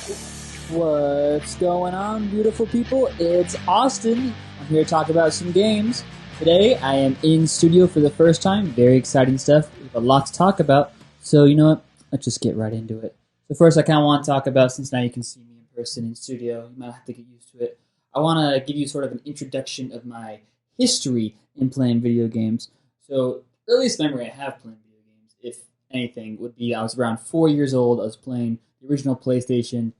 What's going on, beautiful people? It's Austin. I'm here to talk about some games. Today, I am in studio for the first time. Very exciting stuff. We have a lot to talk about. So, you know what? Let's just get right into it. So first, I kind of want to talk about, since now you can see me in person in studio, you might have to get used to it. I want to give you sort of an introduction of my history in playing video games. So, earliest memory I have playing video games, if anything, would be I was around 4 years old. I was playing the original PlayStation.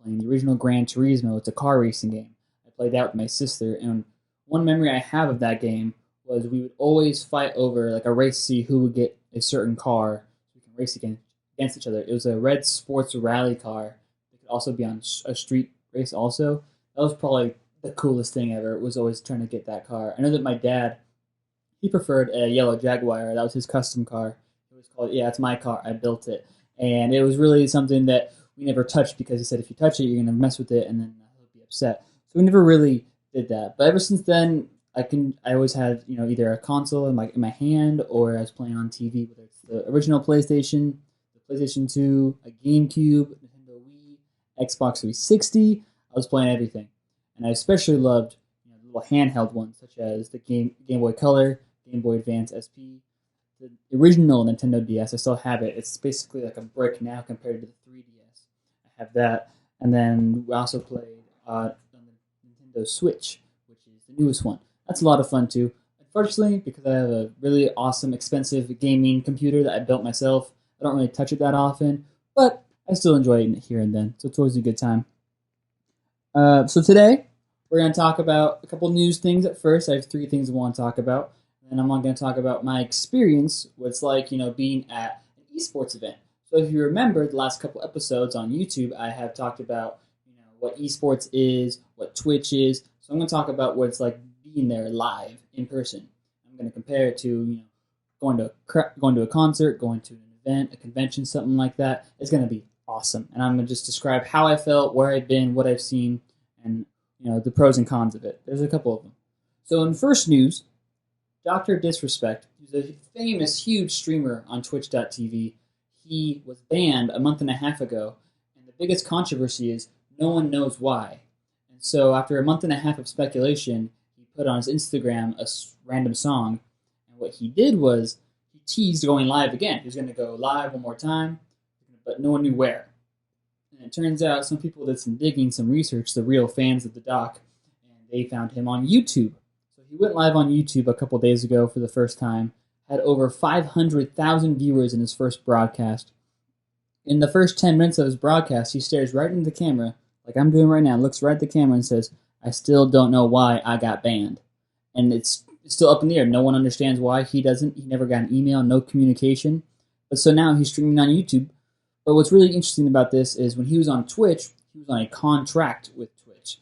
Playing the original Gran Turismo. It's a car racing game. I played that with my sister, and one memory I have of that game was we would always fight over like a race to see who would get a certain car so we can race against each other. It was a red sports rally car. It could also be on a street race also. That was probably the coolest thing ever. It was always trying to get that car. I know that my dad, he preferred a yellow Jaguar. That was his custom car. It was called, yeah, it's my car. I built it. And it was really something that we never touched because he said if you touch it, you're going to mess with it and then he'll be upset. So we never really did that. But ever since then, I always had, either a console in my hand or I was playing on TV, whether it's the original PlayStation, the PlayStation 2, a GameCube, Nintendo Wii, Xbox 360. I was playing everything. And I especially loved the little handheld ones such as the Game Boy Color, Game Boy Advance SP, the original Nintendo DS. I still have it. It's basically like a brick now compared to the 3DS. I have that. And then we also played on the Nintendo Switch, which is the newest one. That's a lot of fun too. Unfortunately, because I have a really awesome, expensive gaming computer that I built myself, I don't really touch it that often, but I still enjoy it here and then, so it's always a good time. So today, we're going to talk about a couple news things at first. I have 3 things I want to talk about, and I'm going to talk about my experience, what it's like, being at an esports event. So if you remember the last couple episodes on YouTube, I have talked about what esports is, what Twitch is. So I'm going to talk about what it's like being there live in person. I'm going to compare it to going to a concert, going to an event, a convention, something like that. It's going to be awesome, and I'm going to just describe how I felt, where I've been, what I've seen, and the pros and cons of it. There's a couple of them. So in first news, DrDisrespect, who's a famous, huge streamer on Twitch.tv, he was banned a month and a half ago, and the biggest controversy is no one knows why. And so after a month and a half of speculation, he put on his Instagram a random song, and what he did was he teased going live again. He was going to go live one more time, but no one knew where. And it turns out some people did some digging, some research, the real fans of the doc, and they found him on YouTube. So he went live on YouTube a couple days ago for the first time, had over 500,000 viewers in his first broadcast. In the first 10 minutes of his broadcast, he stares right into the camera, like I'm doing right now, looks right at the camera and says, "I still don't know why I got banned." And it's still up in the air. No one understands why. He never got an email, no communication. But so now he's streaming on YouTube. But what's really interesting about this is when he was on Twitch, he was on a contract with Twitch.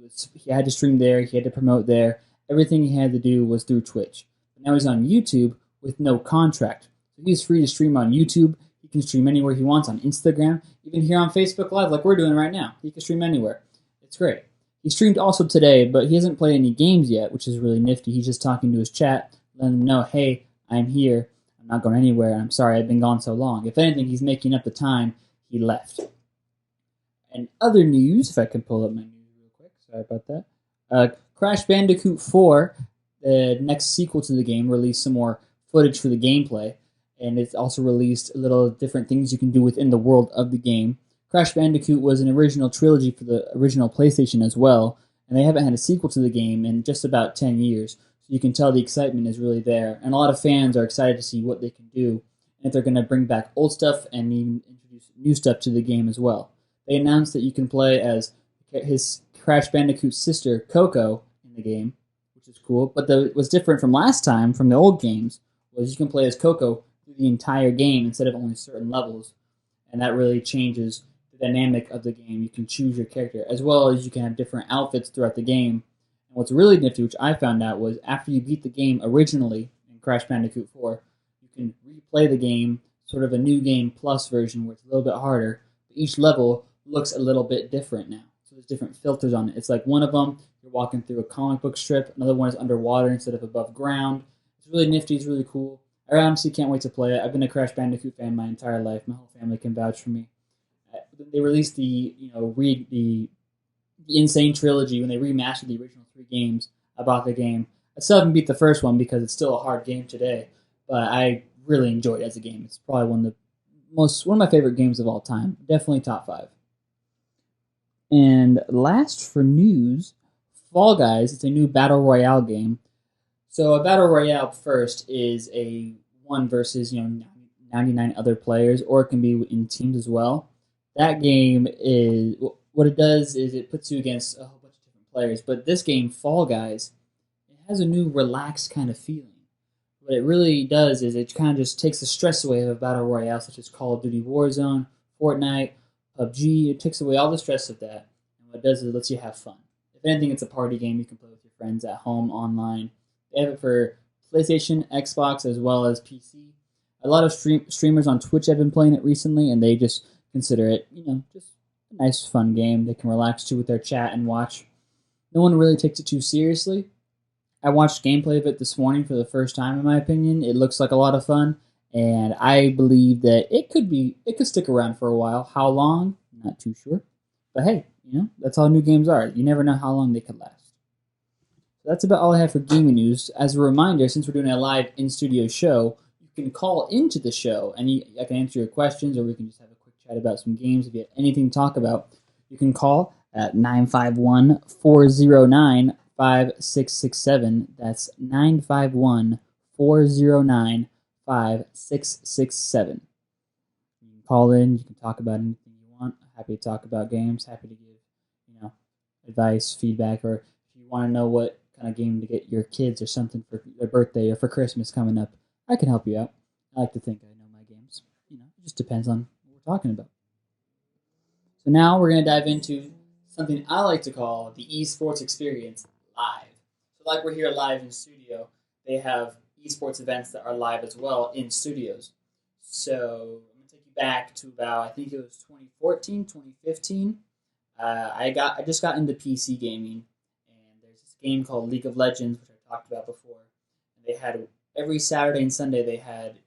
So he had to stream there, he had to promote there. Everything he had to do was through Twitch. But now he's on YouTube with no contract. So he's free to stream on YouTube. He can stream anywhere he wants on Instagram, even here on Facebook Live like we're doing right now. He can stream anywhere. It's great. He streamed also today, but he hasn't played any games yet, which is really nifty. He's just talking to his chat, letting them know, hey, I'm here. I'm not going anywhere. I'm sorry I've been gone so long. If anything, he's making up the time he left. And other news, if I can pull up my news real quick. Sorry about that. Crash Bandicoot 4, the next sequel to the game, released some more footage for the gameplay. And it's also released a little different things you can do within the world of the game. Crash Bandicoot was an original trilogy for the original PlayStation as well. And they haven't had a sequel to the game in just about 10 years. You can tell the excitement is really there, and a lot of fans are excited to see what they can do, and if they're going to bring back old stuff and even introduce new stuff to the game as well. They announced that you can play as his Crash Bandicoot sister, Coco, in the game, which is cool, but what's different from last time, from the old games, was you can play as Coco through the entire game instead of only certain levels, and that really changes the dynamic of the game. You can choose your character, as well as you can have different outfits throughout the game. And what's really nifty, which I found out, was after you beat the game originally in Crash Bandicoot 4, you can replay the game, sort of a new game plus version where it's a little bit harder. But each level looks a little bit different now. So there's different filters on it. It's like one of them, you're walking through a comic book strip. Another one is underwater instead of above ground. It's really nifty. It's really cool. I honestly can't wait to play it. I've been a Crash Bandicoot fan my entire life. My whole family can vouch for me. they released the the Insane Trilogy, when they remastered the original 3 games, I bought the game. I still haven't beat the first one because it's still a hard game today, but I really enjoyed it as a game. It's probably one of my favorite games of all time. Definitely top 5. And last for news, Fall Guys. It's a new battle royale game. So a battle royale first is a 1 versus 99 other players, or it can be in teams as well. That game is what it does is it puts you against a whole bunch of different players. But this game, Fall Guys, it has a new relaxed kind of feeling. What it really does is it kind of just takes the stress away of a battle royale, such as Call of Duty Warzone, Fortnite, PUBG. It takes away all the stress of that. And what it does is it lets you have fun. If anything, it's a party game you can play with your friends at home, online. They have it for PlayStation, Xbox, as well as PC. A lot of streamers on Twitch have been playing it recently, and they just consider it, just a nice, fun game they can relax to with their chat and watch. No one really takes it too seriously. I watched gameplay of it this morning for the first time, in my opinion. It looks like a lot of fun, and I believe that it could stick around for a while. How long? Not too sure. But hey, that's how new games are. You never know how long they could last. So that's about all I have for gaming news. As a reminder, since we're doing a live in-studio show, you can call into the show, and I can answer your questions, or we can just have a quick chat about some games. If you have anything to talk about, you can call at 951-409-5667. That's 951-409-5667. You can call in. You can talk about anything you want. Happy to talk about games. Happy to give advice, feedback, or if you want to know what kind of game to get your kids or something for their birthday or for Christmas coming up, I can help you out. I like to think I know my games. It just depends on what we're talking about. So now we're going to dive into something I like to call the Esports Experience live. So like we're here live in studio, they have esports events that are live as well in studios. So I'm going to take you back to about, I think it was 2014, 2015. I just got into PC gaming, and there's this game called League of Legends, which I talked about before. And they had every Saturday and Sunday they had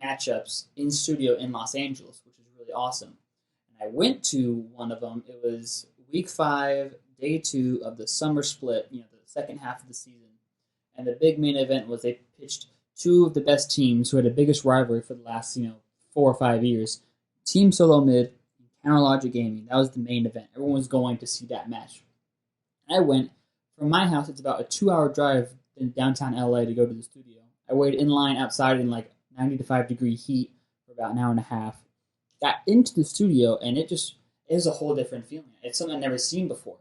matchups in studio in Los Angeles, which is really awesome. And I went to one of them. It was week 5, day 2 of the summer split, the second half of the season. And the big main event was they pitched 2 of the best teams who had the biggest rivalry for the last 4 or 5 years. Team Solo Mid, Logic Gaming. That was the main event. Everyone was going to see that match. And I went from my house. It's about a 2-hour drive in downtown LA to go to the studio. I waited in line outside in 95 degree heat for about an hour and a half. Got into the studio, and it is a whole different feeling. It's something I've never seen before.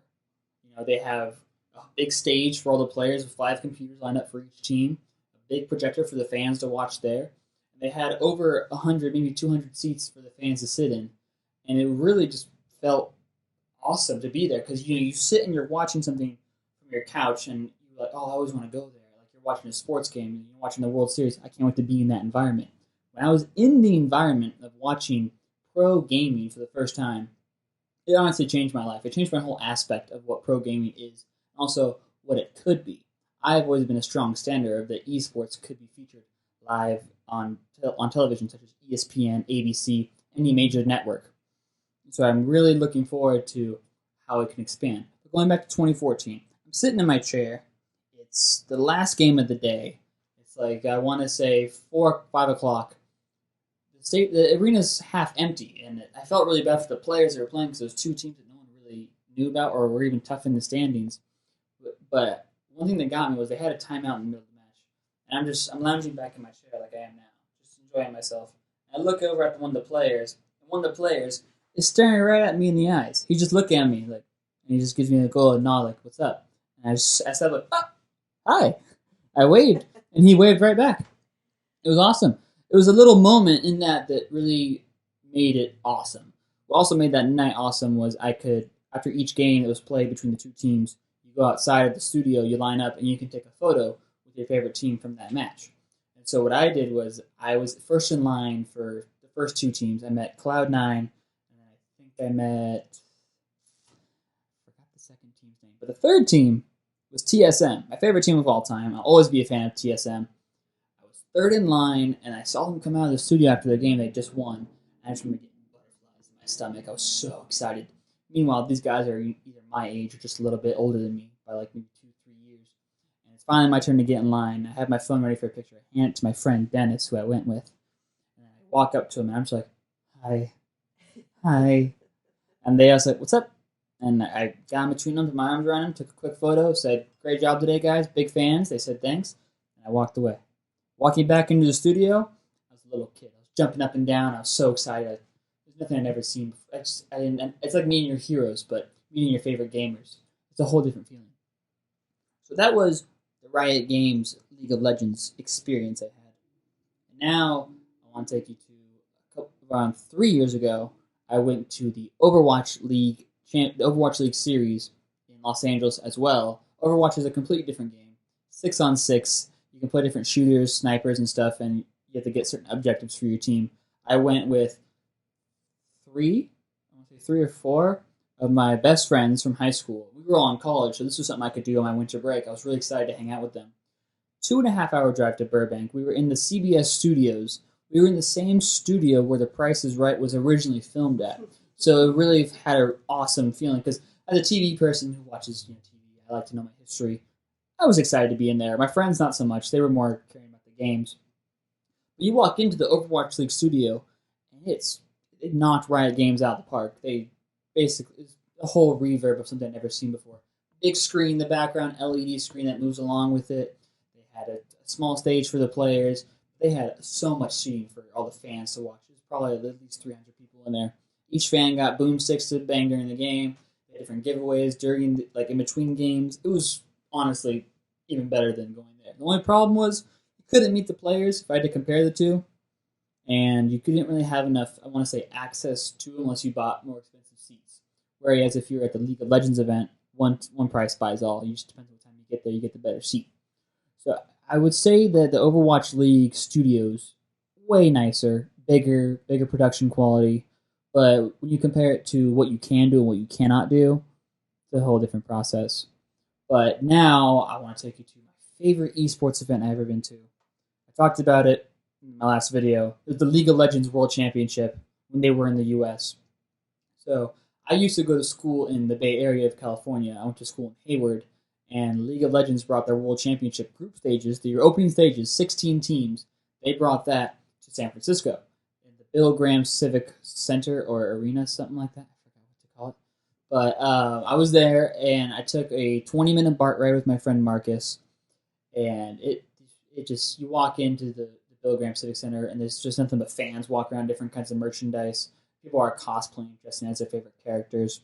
They have a big stage for all the players with 5 computers lined up for each team, a big projector for the fans to watch there. And they had over 100, maybe 200 seats for the fans to sit in. And it really just felt awesome to be there because you sit and you're watching something from your couch and you're like, oh, I always want to go there. Like you're watching a sports game, you're watching the World Series. I can't wait to be in that environment. When I was in the environment of watching pro gaming for the first time, it honestly changed my life. It changed my whole aspect of what pro gaming is, and also what it could be. I've always been a strong stander of that esports could be featured live on television, such as ESPN, ABC, any major network. So I'm really looking forward to how it can expand. But going back to 2014, I'm sitting in my chair. It's the last game of the day. It's I want to say 4 or 5 o'clock. The arena's half empty, and I felt really bad for the players that were playing because there's 2 teams that no one really knew about or were even tough in the standings. But one thing that got me was they had a timeout in the middle of the match. And I'm lounging back in my chair like I am now, just enjoying myself. And I look over at one of the players, and one of the players is staring right at me in the eyes. He just looked at me, and he just gives me a golden nod, what's up? And I said, oh, hi. I waved, and he waved right back. It was awesome. It was a little moment in that really made it awesome. What also made that night awesome was I could, after each game that was played between the 2 teams, you go outside of the studio, you line up, and you can take a photo with your favorite team from that match. And so what I did was I was first in line for the first 2 teams. I met Cloud9, I forgot the second team's name, but the third team was TSM, my favorite team of all time. I'll always be a fan of TSM. I was third in line, and I saw them come out of the studio after the game they just won. I just remember getting butterflies in my stomach. I was so excited. Meanwhile, these guys are either my age or just a little bit older than me by like maybe 2, 3 years. And it's finally my turn to get in line. I have my phone ready for a picture. I hand it to my friend Dennis, who I went with. And I walk up to him and I'm just like, hi, hi. And they asked like, what's up? And I got in between them, put my arms around them, took a quick photo, said, great job today, guys, big fans. They said thanks, and I walked away. Walking back into the studio, I was a little kid. I was jumping up and down. I was so excited. There's nothing I'd never seen before. It's like meeting your heroes, but meeting your favorite gamers. It's a whole different feeling. So that was the Riot Games League of Legends experience I had. And now I want to take you to around 3 years ago. I went to the Overwatch League series in Los Angeles as well. Overwatch is a completely different game. 6-on-6. You can play different shooters, snipers, and stuff, and you have to get certain objectives for your team. I went with three or four of my best friends from high school. We were all in college, so this was something I could do on my winter break. I was really excited to hang out with them. 2.5-hour drive to Burbank. We were in the CBS studios. We were in the same studio where The Price is Right was originally filmed at. So it really had an awesome feeling because as a TV person who watches TV, I like to know my history. I was excited to be in there. My friends, not so much. They were more caring about the games. But you walk into the Overwatch League studio, and it knocked Riot Games out of the park. They basically, it's a whole reverb of something I've never seen before. Big screen in the background, LED screen that moves along with it. They had a small stage for the players. They had so much seating for all the fans to watch. There's probably at least 300 people in there. Each fan got boomsticks to bang during the game. They had different giveaways during, in between games. It was honestly even better than going there. The only problem was you couldn't meet the players if I had to compare the two, and you couldn't really have enough, I want to say, access to them unless you bought more expensive seats. Whereas if you're at the League of Legends event, one price buys all. You just depends on what time you get there, you get the better seat. So I would say that the Overwatch League studios, way nicer, bigger production quality. But when you compare it to what you can do and what you cannot do, it's a whole different process. But now I want to take you to my favorite esports event I've ever been to. I talked about it in my last video. It was the League of Legends World Championship when they were in the U.S. So I used to go to school in the Bay Area of California. I went to school in Hayward, and League of Legends brought their World Championship group stages, the opening stages, 16 teams. They brought that to San Francisco. Bill Graham Civic Center or Arena, something like that. I forgot what to call it. But I was there, and I took a 20-minute BART ride with my friend Marcus. And it just, you walk into the Bill Graham Civic Center, and there's just nothing but fans walking around, different kinds of merchandise. People are cosplaying, dressing as their favorite characters.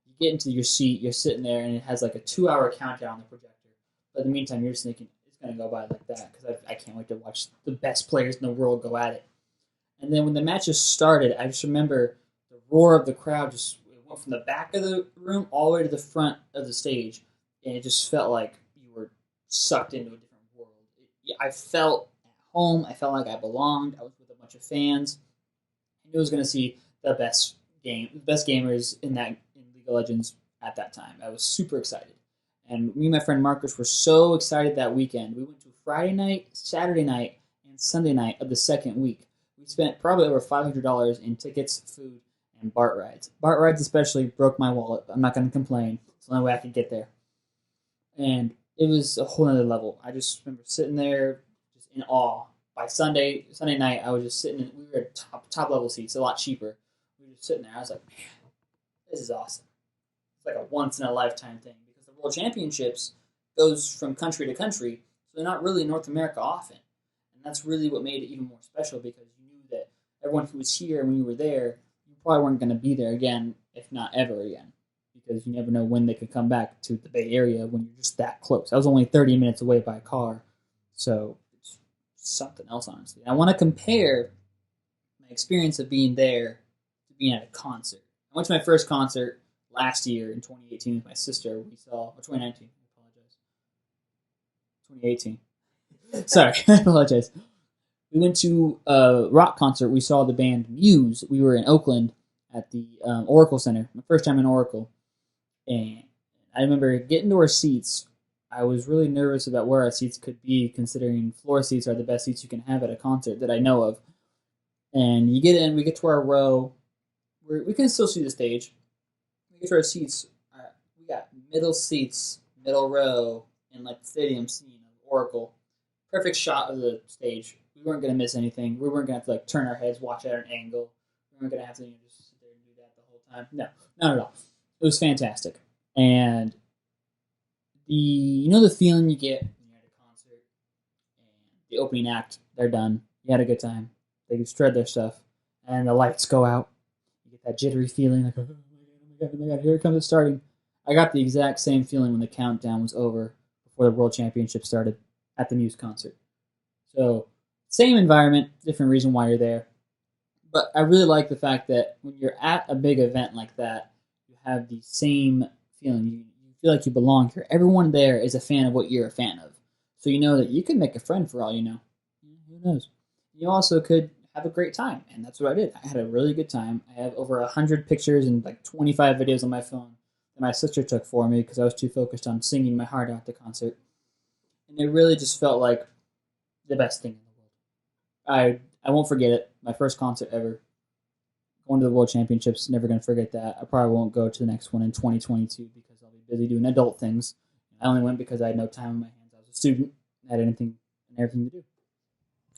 You get into your seat, you're sitting there, and it has like a 2-hour countdown on the projector. But in the meantime, you're just thinking, it's going to go by like that, because I can't wait to watch the best players in the world go at it. And then when the matches started, I just remember the roar of the crowd just went from the back of the room all the way to the front of the stage. And it just felt like you were sucked into a different world. I felt at home. I felt like I belonged. I was with a bunch of fans. I knew I was going to see the best gamers in League of Legends at that time. I was super excited. And me and my friend Marcus were so excited that weekend. We went to Friday night, Saturday night, and Sunday night of the second week. We spent probably over $500 in tickets, food, and BART rides. BART rides especially broke my wallet. I'm not going to complain. It's the only way I could get there. And it was a whole other level. I just remember sitting there just in awe. By Sunday night, I was just sitting we were at top level seats, a lot cheaper. We were just sitting there. I was like, man, this is awesome. It's like a once-in-a-lifetime thing. Because the World Championships goes from country to country, so they're not really in North America often. And that's really what made it even more special because that everyone who was here when you were there, you probably weren't going to be there again, if not ever again, because you never know when they could come back to the Bay Area when you're just that close. I was only 30 minutes away by car, so it's something else, honestly. And I want to compare my experience of being there to being at a concert. I went to my first concert last year in 2018 with my sister. We saw, or 2019, I apologize. 2018. Sorry, I apologize. We went to a rock concert. We saw the band Muse. We were in Oakland at the Oracle Center. My first time in Oracle. And I remember getting to our seats. I was really nervous about where our seats could be, considering floor seats are the best seats you can have at a concert that I know of. And you get in, we get to our row. we can still see the stage. We get to our seats. We got middle seats, middle row, in like the stadium scene of Oracle. Perfect shot of the stage. We weren't going to miss anything. We weren't going to have to like turn our heads, watch at an angle. We weren't going to have to just sit there and do that the whole time. No, not at all. It was fantastic. And the feeling you get when you're at a concert and the opening act, they're done. You had a good time. They shred their stuff, and the lights go out. You get that jittery feeling, like, oh my god, here it comes, it's starting. I got the exact same feeling when the countdown was over before the World Championship started at the Muse concert. So, same environment, different reason why you're there. But I really like the fact that when you're at a big event like that, you have the same feeling. You feel like you belong here. Everyone there is a fan of what you're a fan of. So you know that you can make a friend for all you know. Who knows? You also could have a great time, and that's what I did. I had a really good time. I have over 100 pictures and like 25 videos on my phone that my sister took for me because I was too focused on singing my heart out at the concert. And it really just felt like the best thing in the world. I won't forget it. My first concert ever. Going to the World Championships, never going to forget that. I probably won't go to the next one in 2022 because I'll be busy doing adult things. I only went because I had no time on my hands. I was a student. I had anything and everything to do.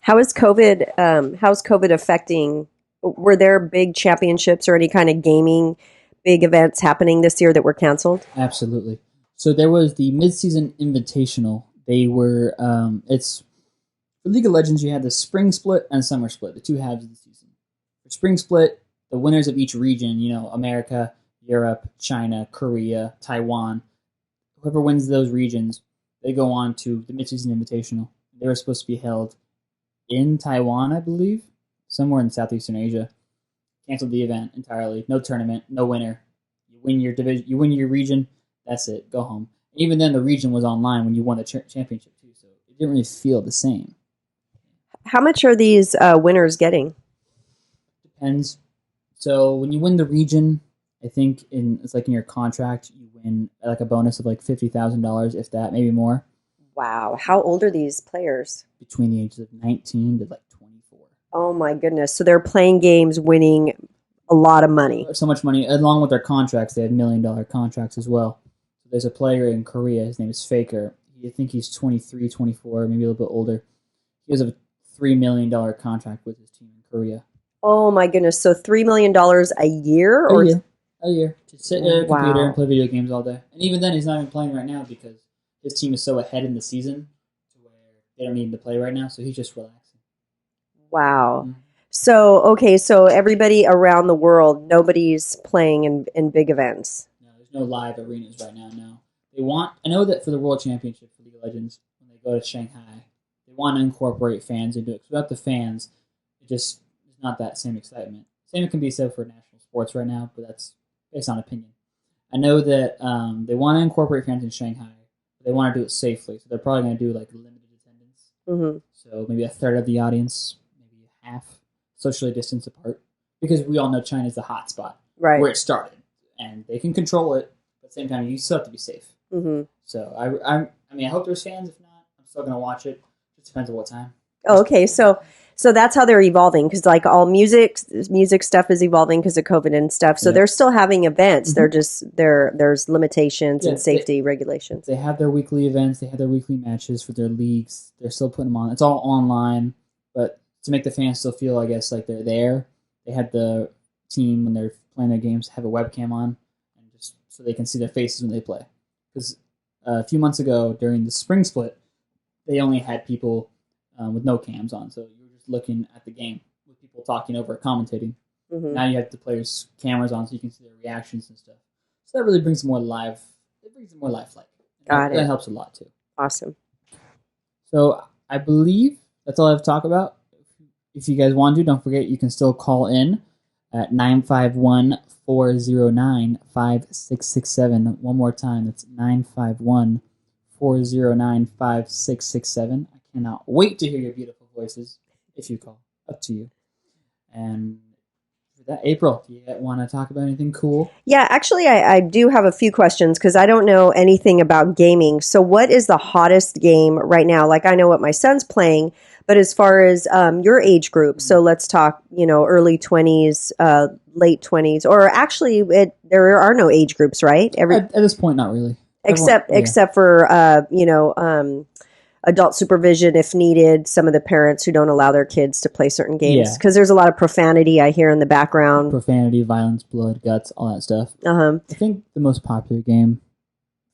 How's COVID affecting? Were there big championships or any kind of gaming big events happening this year that were canceled? Absolutely. So there was the mid-season invitational. They were it's for League of Legends. You had the spring split and summer split, the two halves of the season. For spring split, the winners of each region, America, Europe, China, Korea, Taiwan, whoever wins those regions, they go on to the mid-season invitational. They were supposed to be held in Taiwan, I believe, somewhere in Southeastern Asia. Canceled the event entirely. No tournament, no winner. You win your division, you win your region. That's it. Go home. Even then, the region was online when you won the championship too, so it didn't really feel the same. How much are these winners getting? Depends. So when you win the region, I think it's like in your contract, you win like a bonus of like $50,000, if that, maybe more. Wow. How old are these players? Between the ages of 19 to like 24. Oh my goodness. So they're playing games, winning a lot of money. So much money. Along with their contracts, they have $1 million contracts as well. So there's a player in Korea, his name is Faker. I think he's 23, 24, maybe a little bit older. He has a $3 million contract with his team in Korea. Oh my goodness. So $3 million a year? A year. To sit at a computer and play video games all day. And even then, he's not even playing right now because his team is so ahead in the season to where they don't need him to play right now, so he's just relaxing. Wow. Mm-hmm. So everybody around the world, nobody's playing in big events. No, there's no live arenas right now, no. I know that for the World Championship for League of Legends, when they go to Shanghai, they want to incorporate fans into it. Without the fans, it just is not that same excitement. Same can be said for national sports right now, but that's based on opinion. I know that they want to incorporate fans in Shanghai. They want to do it safely, so they're probably going to do like limited attendance. Mm-hmm. So maybe a third of the audience, maybe half, socially distanced apart, because we all know China's the hot spot, right, where it started, and they can control it. But at the same time, you still have to be safe. Mm-hmm. So I hope there's fans. If not, I'm still going to watch it. It just depends on what time. Oh, okay, so that's how they're evolving, because like all music stuff is evolving because of COVID and stuff. So they're still having events. Mm-hmm. There's limitations and safety regulations. They have their weekly events. They have their weekly matches for their leagues. They're still putting them on. It's all online, but to make the fans still feel, I guess, like they're there, they had the team when they're playing their games have a webcam on, and just so they can see their faces when they play. Because a few months ago during the spring split, they only had people with no cams on, so you were just looking at the game with people talking over it, commentating. Mm-hmm. Now you have the players' cameras on, so you can see their reactions and stuff. So that really brings more life. It brings more lifelike. Got it. That helps a lot too. Awesome. So I believe that's all I have to talk about. If you guys want to, don't forget you can still call in at 951-409-5667. One more time, that's 951-409-5667. I cannot wait to hear your beautiful voices if you call. Up to you. And for April, do you want to talk about anything cool? Yeah, actually, I do have a few questions because I don't know anything about gaming. So, what is the hottest game right now? Like, I know what my son's playing, but as far as your age group, so let's talk, early 20s, late 20s, or actually, there are no age groups, right? At this point, not really. Except for, adult supervision if needed, some of the parents who don't allow their kids to play certain games because there's a lot of profanity I hear in the background. Profanity, violence, blood, guts, all that stuff. I think the most popular game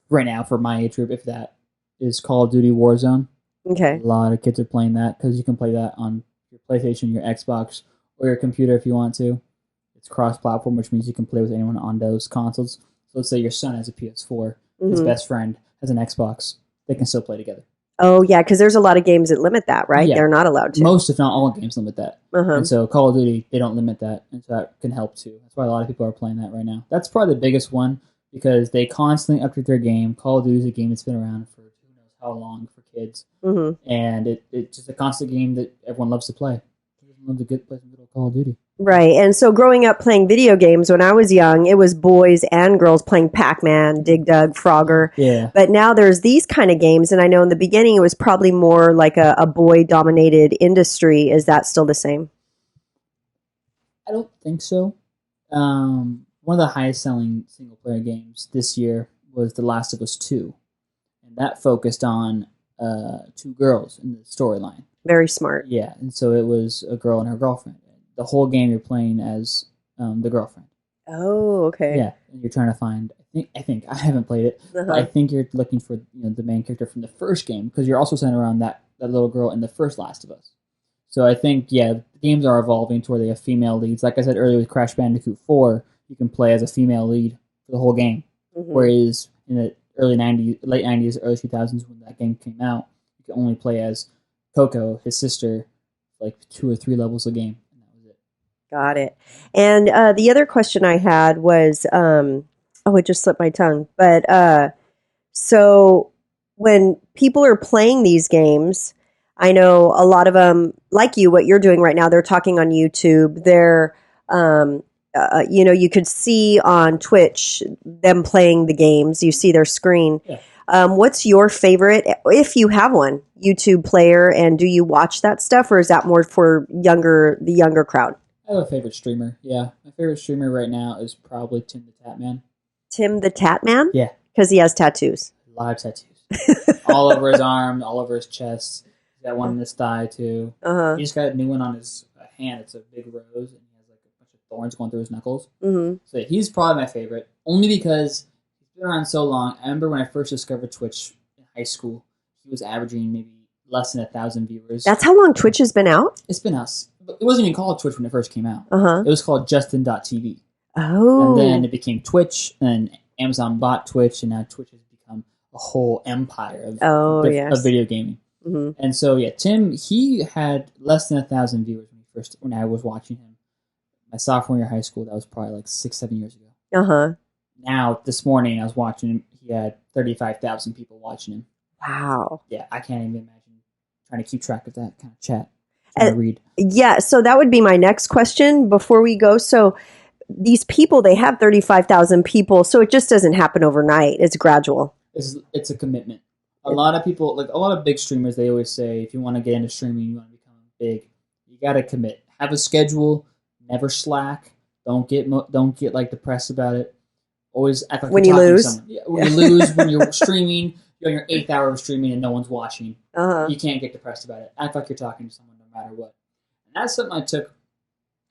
right now for my age group, if that, is Call of Duty Warzone. Okay. A lot of kids are playing that because you can play that on your PlayStation, your Xbox, or your computer if you want to. It's cross-platform, which means you can play with anyone on those consoles. So let's say your son has a PS4, his best friend has an Xbox, they can still play together. Oh, yeah, because there's a lot of games that limit that, right? Yeah. They're not allowed to. Most, if not all, games limit that. And so Call of Duty, they don't limit that, and so that can help too. That's why a lot of people are playing that right now. That's probably the biggest one because they constantly update their game. Call of Duty is a game that's been around for who knows how long for kids. And it's just a constant game that everyone loves to play. Everyone loves to play some good old Call of Duty. Right. And so growing up playing video games, when I was young, it was boys and girls playing Pac-Man, Dig Dug, Frogger. Yeah. But now there's these kind of games, and I know in the beginning it was probably more like a boy-dominated industry. Is that still the same? I don't think so. One of the highest-selling single-player games this year was The Last of Us 2. And that focused on two girls in the storyline. Very smart. Yeah, and so it was a girl and her girlfriend. The whole game you're playing as the girlfriend. Oh, okay. Yeah, and you're trying to find. I haven't played it, but I think you're looking for the main character from the first game because you're also centered around that little girl in the first Last of Us. So I think the games are evolving to where they have female leads. Like I said earlier with Crash Bandicoot 4, you can play as a female lead for the whole game. Whereas in the late 90s, early 2000s when that game came out, you could only play as Coco, his sister, like 2 or 3 levels a game. Got it. And the other question I had was, it just slipped my tongue. But so when people are playing these games, I know a lot of them, like you, what you're doing right now, they're talking on YouTube. They're, you could see on Twitch them playing the games. You see their screen. Yeah. What's your favorite, if you have one, YouTube player, and do you watch that stuff, or is that more for the younger crowd? I have a favorite streamer, yeah. My favorite streamer right now is probably Tim the Tatman. Tim the Tatman? Yeah. Because he has tattoos. A lot of tattoos. All over his arm, all over his chest. He's got one in his thigh, too. He just got a new one on his hand. It's a big rose, and he has like a bunch of thorns going through his knuckles. So he's probably my favorite, only because he's been around so long. I remember when I first discovered Twitch in high school, he was averaging maybe less than 1,000 viewers. That's how long Twitch has been out? It's been out. It wasn't even called Twitch when it first came out. It was called Justin.tv. Oh. And then it became Twitch, and then Amazon bought Twitch, and now Twitch has become a whole empire of video gaming. And so, Tim, he had less than 1,000 viewers when I was watching him. My sophomore year of high school, that was probably like 6-7 years ago. Now, this morning, I was watching him. He had 35,000 people watching him. Wow. Yeah, I can't even imagine trying to keep track of that kind of chat. Read. Yeah, so that would be my next question before we go. So these people, they have 35,000 people, so it just doesn't happen overnight. It's gradual. It's a commitment. A lot of people, like a lot of big streamers, they always say, if you want to get into streaming, you want to become big, you got to commit. Have a schedule. Never slack. Don't get like depressed about it. Always act like when you're you talking lose. to someone. Yeah, when you lose, when you're streaming, you're on your 8th hour of streaming and no one's watching. You can't get depressed about it. Act like you're talking to someone no matter what. And that's something I took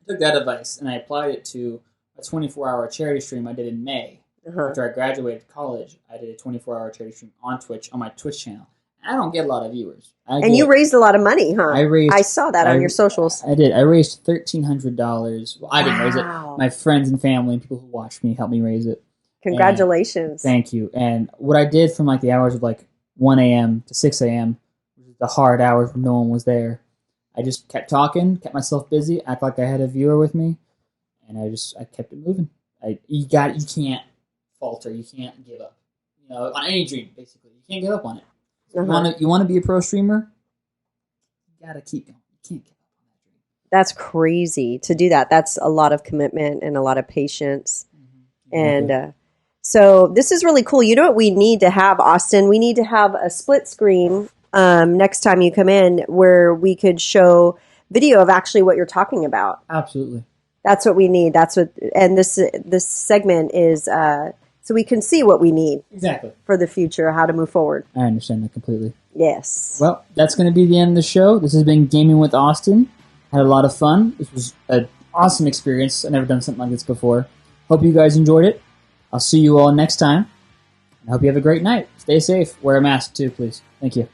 that advice and I applied it to a 24-hour charity stream I did in May. After I graduated college, I did a 24-hour charity stream on Twitch, on my Twitch channel. I don't get a lot of viewers. You raised a lot of money, huh? I saw that on your socials. I did. I raised $1,300. Well, I didn't raise it. My friends and family and people who watched me helped me raise it. Congratulations. Thank you. And what I did from like the hours of like 1 a.m. to 6 a.m., the hard hours when no one was there, I just kept talking, kept myself busy, act like I had a viewer with me, and I kept it moving. You can't falter. You can't give up. On any dream, basically. You can't give up on it. You want to be a pro streamer? You got to keep going. You can't give up on that dream. That's crazy to do that. That's a lot of commitment and a lot of patience. And so this is really cool. You know what we need to have, Austin? We need to have a split screen next time you come in where we could show video of actually what you're talking about. Absolutely. That's what we need. And this segment is so we can see what we need Exactly for the future, how to move forward. I understand that completely. Yes. Well, that's going to be the end of the show. This has been Gaming with Austin. Had a lot of fun. This was an awesome experience. I've never done something like this before. Hope you guys enjoyed it. I'll see you all next time. I hope you have a great night. Stay safe. Wear a mask too, please. Thank you.